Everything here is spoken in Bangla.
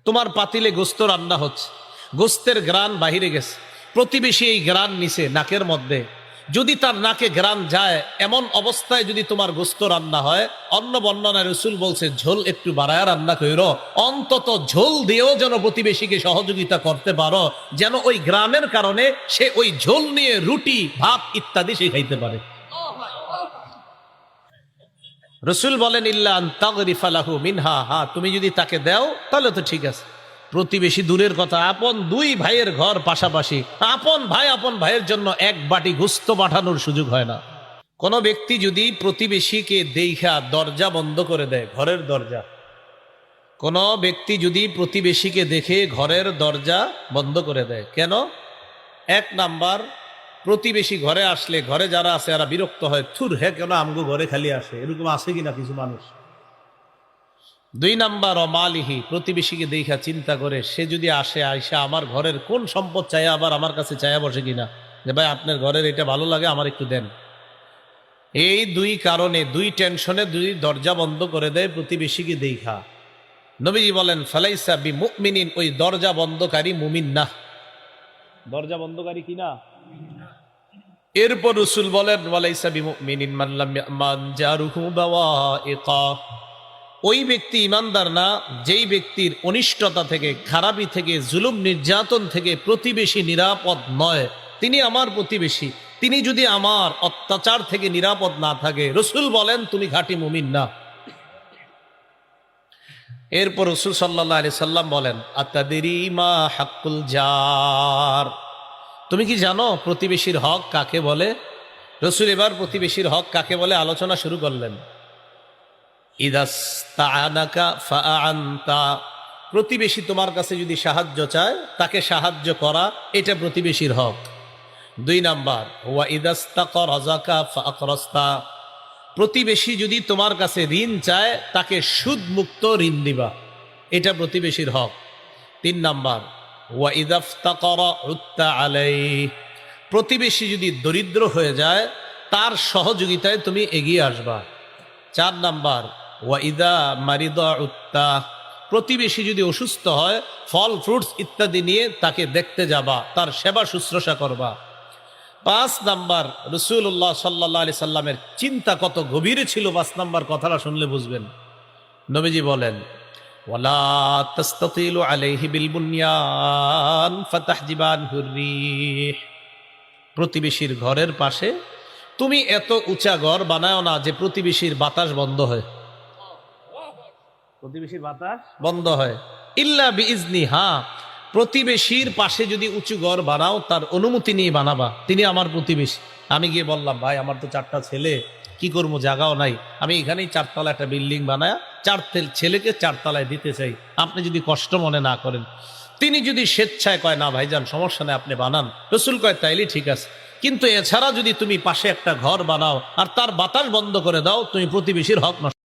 তোমার পাতিলে গোস্ত রান্না হচ্ছে, গোস্তের গ্রান বাহিরে গেছে, প্রতিবেশী এই গ্রান নিছে নাকের মধ্যে। যদি তার নাকে গ্রান যায়, এমন অবস্থায় যদি তোমার গোস্ত রান্না হয়, অন্য বর্ণনায় রাসূল বলছে ঝোল একটু বাড়ায়া রান্না কইরো, অন্তত ঝোল দিয়েও যেন প্রতিবেশীকে সহযোগিতা করতে পারো, যেন ওই গ্রামের কারণে সে ওই ঝোল নিয়ে রুটি ভাত ইত্যাদি সে খাইতে পারে। রাসূল বলেন ইল্লা আন তাগরিফা লাহু মিনহা, হ্যাঁ তুমি যদি তাকে দাও তাহলে তো ঠিক আছে। প্রতিবেশী দূরের কথা, আপন দুই ভাইয়ের ঘর পাশাপাশি, আপন ভাইয়ের জন্য এক বাটি গোস্ত পাঠানোর সুযোগ হয় না। কোন ব্যক্তি যদি প্রতিবেশীকে দেখা দরজা বন্ধ করে দেয়, ঘরের দরজা, কোন ব্যক্তি যদি প্রতিবেশীকে দেখে ঘরের দরজা বন্ধ করে দেয়, কেন? এক নাম্বার, প্রতিবেশী ঘরে আসলে ঘরে যারা আছে এরা বিরক্ত হয়, থুর হে কেন আমগো ঘরে খালি আসে, এরকম আছে কিনা কিছু মানুষ। দুই নাম্বার, অমালিহি, প্রতিবেশীকে দেখা চিন্তা করে সে যদি আসে আইসা আমার ঘরের কোন সম্পদ চায় আবার আমার কাছে চায়া বসে কিনা, যে ভাই আপনার ঘরের এটা ভালো লাগে আমার একটু দেন। এই দুই কারণে, দুই টেনশনে দুই দরজা বন্ধ করে দেয় প্রতিবেশীকে দেখা। নবীজি বলেন ফালাইসা বিমুমিনিন, ওই দরজা বন্ধকারী মুমিন না। দরজা বন্ধকারী কি না? এরপর রাসূল বলেন ওয়ালাইসা বিমুমিনিন মান লাম ইয়ামান জারুহু বাওয়াইকা, ওই ব্যক্তি ইমানদার না যেই ব্যক্তির অনিষ্টতা থেকে, খারাপি থেকে, জুলুম নির্যাতন থেকে প্রতিবেশী নিরাপদ নয়। তিনি আমার প্রতিবেশী, তিনি যদি আমার অত্যাচার থেকে নিরাপদ না থাকে, রাসূল বলেন তুমি খাঁটি মুমিন না। এরপর রাসূল সাল্লাল্লাহু আলাইহি সাল্লাম বলেন আতাদরি মা হাক্কুল জার, তুমি কি জানো প্রতিবেশীর হক কাকে বলে? রাসূল এবার প্রতিবেশীর হক কাকে বলে আলোচনা শুরু করলেন। ইদাস্তাআনাকা ফাআনতা, প্রতিবেশী তোমার কাছে যদি সাহায্য চায় তাকে সাহায্য করা, এটা প্রতিবেশীর হক। দুই নাম্বার, ওয়া ইদাস্তাকরাজাকা ফাআকরাস্তা, প্রতিবেশী যদি তোমার কাছে ঋণ চায় তাকে সুদ মুক্ত ঋণ দিবা, এটা প্রতিবেশীর হক। তিন নাম্বার, ওয়া ইদাফতাকারা উত্তা আলাইহি, প্রতিবেশী যদি দরিদ্র হয়ে যায় তার সহযোগিতায় তুমি এগিয়ে আসবা। চার নাম্বার, ওয়া ইদা মারিদা উত্তা, প্রতিবেশী যদি অসুস্থ হয় ফল ফ্রুটস ইত্যাদি নিয়ে তাকে দেখতে যাবা, তার সেবা শুশ্রূষা করবা। পাঁচ নাম্বার, রাসূলুল্লাহ সাল্লাল্লাহু আলাইহি সাল্লামের চিন্তা কত গভীর ছিল, পাঁচ নাম্বার কথাটা শুনলে বুঝবেন। নবীজি বলেন ওয়ালা তাস্তাতিলু আলাইহি বিল বুনয়ান ফাতাহজিবানহু রিহ, প্রতিবেশীর ঘরের পাশে তুমি এত উঁচা ঘর বানাও না যে প্রতিবেশীর বাতাস বন্ধ হয়, প্রতিবেশীর বাতাস বন্ধ হয়। ইল্লা বিইজনি, হ্যাঁ প্রতিবেশীর পাশে যদি উঁচু ঘর বানাও তার অনুমতি নিয়ে বানাবা, তিনি আমার প্রতিবেশী। আমি গিয়ে বললাম ভাই আমার তো 4টা ছেলে, কি করবো, জায়গাও নাই, আমি এখানেই 4তলা একটা বিল্ডিং বানায় 4 ছেলেকে 4তলায় দিতে চাই, আপনি যদি কষ্ট মনে না করেন। তিনি যদি স্বেচ্ছায় কয় না ভাইজান সমস্যা নেই আপনি বানান, রাসূল কয় তাইলে ঠিক আছে, কিন্তু এছাড়া যদি তুমি পাশে একটা ঘর বানাও আর তার বাতাস বন্ধ করে দাও, তুমি প্রতিবেশীর হক নষ্ট